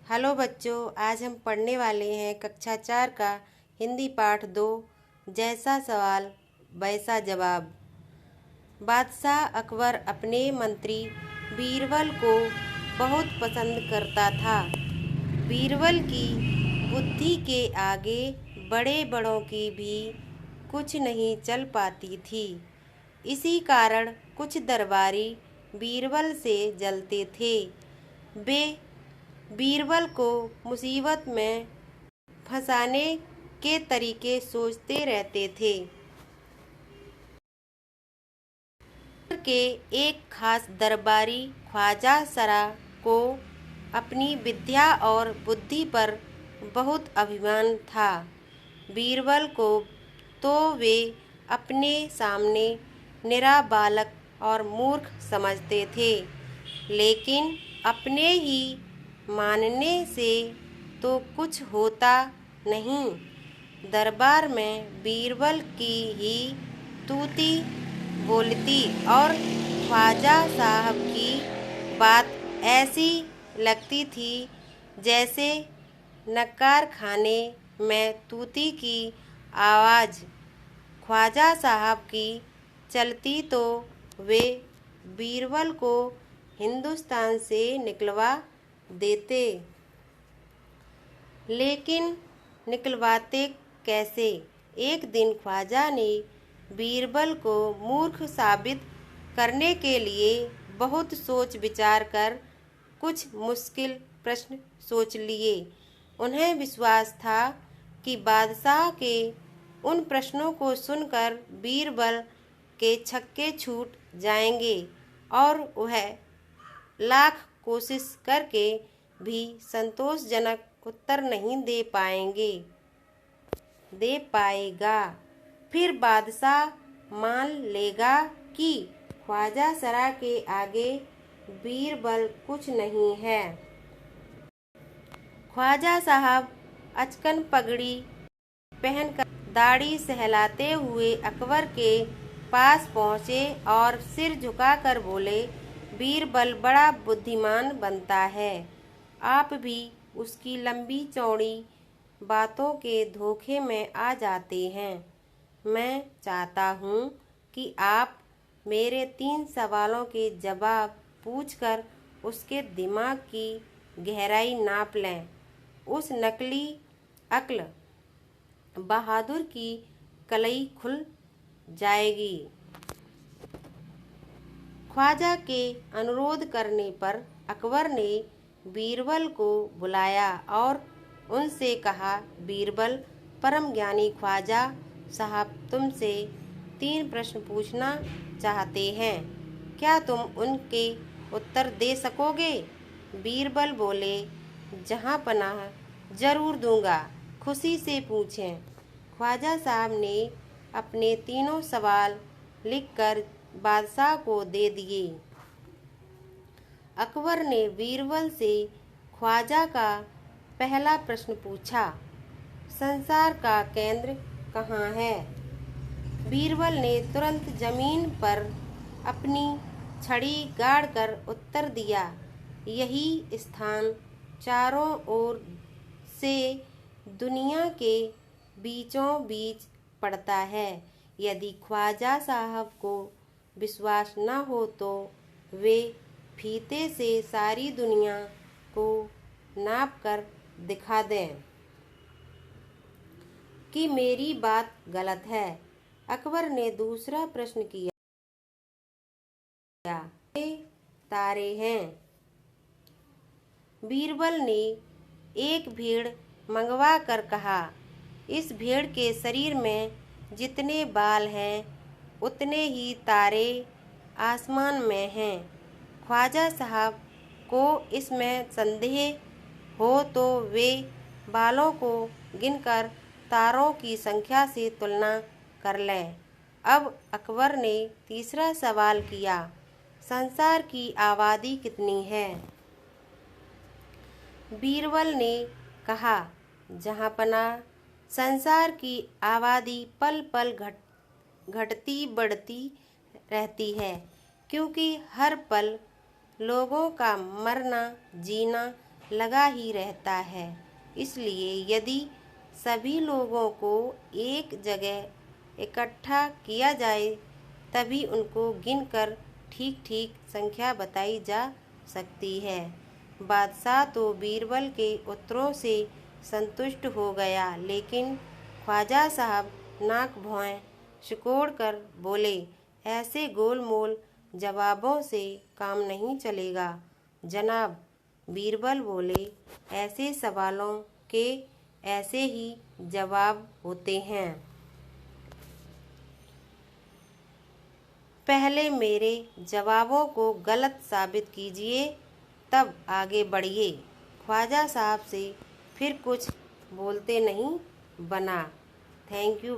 Hello बच्चों, आज हम पढ़ने वाले हैं कक्षा 4 का हिंदी पाठ 2। जैसा सवाल वैसा जवाब। बादशाह अकबर अपने मंत्री बीरबल को बहुत पसंद करता था। बीरबल की बुद्धि के आगे बड़े बड़ों की भी कुछ नहीं चल पाती थी। इसी कारण कुछ दरबारी बीरबल से जलते थे। वे बीरबल को मुसीबत में फंसाने के तरीके सोचते रहते थे। के एक खास दरबारी ख्वाजा सरा को अपनी विद्या और बुद्धि पर बहुत अभिमान था। बीरबल को तो वे अपने सामने निरा बालक और मूर्ख समझते थे, लेकिन अपने ही मानने से तो कुछ होता नहीं। दरबार में बीरबल की ही तूती बोलती और ख्वाजा साहब की बात ऐसी लगती थी जैसे नक्कार खाने में तूती की आवाज़ ख्वाजा साहब की चलती तो वे बीरबल को हिंदुस्तान से निकलवा देते। लेकिन निकलवाते कैसे? एक दिन ख्वाजा ने बीरबल को मूर्ख साबित करने के लिए बहुत सोच विचार कर कुछ मुश्किल प्रश्न सोच लिए। उन्हें विश्वास था कि बादशाह के उन प्रश्नों को सुनकर बीरबल के छक्के छूट जाएंगे और वह लाख कोशिश करके भी संतोषजनक उत्तर नहीं दे पाएगा। फिर बादशाह मान लेगा कि ख्वाजा सरा के आगे बीरबल कुछ नहीं है। ख्वाजा साहब अचकन पगड़ी पहनकर दाढ़ी सहलाते हुए अकबर के पास पहुँचे और सिर झुकाकर बोले, बीरबल बड़ा बुद्धिमान बनता है। आप भी उसकी लंबी चौड़ी बातों के धोखे में आ जाते हैं। मैं चाहता हूँ कि आप मेरे 3 सवालों के जवाब पूछकर उसके दिमाग की गहराई नाप लें। उस नकली अक्ल बहादुर की कलई खुल जाएगी। ख्वाजा के अनुरोध करने पर अकबर ने बीरबल को बुलाया और उनसे कहा, बीरबल, परम ज्ञानी ख्वाजा साहब तुमसे 3 प्रश्न पूछना चाहते हैं। क्या तुम उनके उत्तर दे सकोगे? बीरबल बोले, जहाँ पनाह जरूर दूंगा, खुशी से पूछें। ख्वाजा साहब ने अपने तीनों सवाल लिखकर बादशाह को दे दिए। अकबर ने बीरबल से ख्वाजा का पहला प्रश्न पूछा, संसार का केंद्र कहाँ है? बीरबल ने तुरंत जमीन पर अपनी छड़ी गाड़कर उत्तर दिया, यही स्थान चारों ओर से दुनिया के बीचों बीच पड़ता है। यदि ख्वाजा साहब को विश्वास न हो तो वे फीते से सारी दुनिया को नाप कर दिखा दें कि मेरी बात गलत है। अकबर ने दूसरा प्रश्न किया, ये तारे हैं? बीरबल ने एक भेड़ मंगवा कर कहा, इस भेड़ के शरीर में जितने बाल हैं उतने ही तारे आसमान में हैं। ख्वाजा साहब को इसमें संदेह हो तो वे बालों को गिनकर तारों की संख्या से तुलना कर लें। अब अकबर ने तीसरा सवाल किया, संसार की आबादी कितनी है? बीरबल ने कहा, जहाँपनाह संसार की आबादी पल पल घटती बढ़ती रहती है, क्योंकि हर पल लोगों का मरना जीना लगा ही रहता है। इसलिए यदि सभी लोगों को एक जगह इकट्ठा किया जाए तभी उनको गिनकर ठीक ठीक संख्या बताई जा सकती है। बादशाह तो बीरबल के उत्तरों से संतुष्ट हो गया, लेकिन ख्वाजा साहब नाक भौं सिकोड़ कर बोले, ऐसे गोलमोल जवाबों से काम नहीं चलेगा जनाब। बीरबल बोले, ऐसे सवालों के ऐसे ही जवाब होते हैं। पहले मेरे जवाबों को गलत साबित कीजिए, तब आगे बढ़िए। ख्वाजा साहब से फिर कुछ बोलते नहीं बना। Thank you.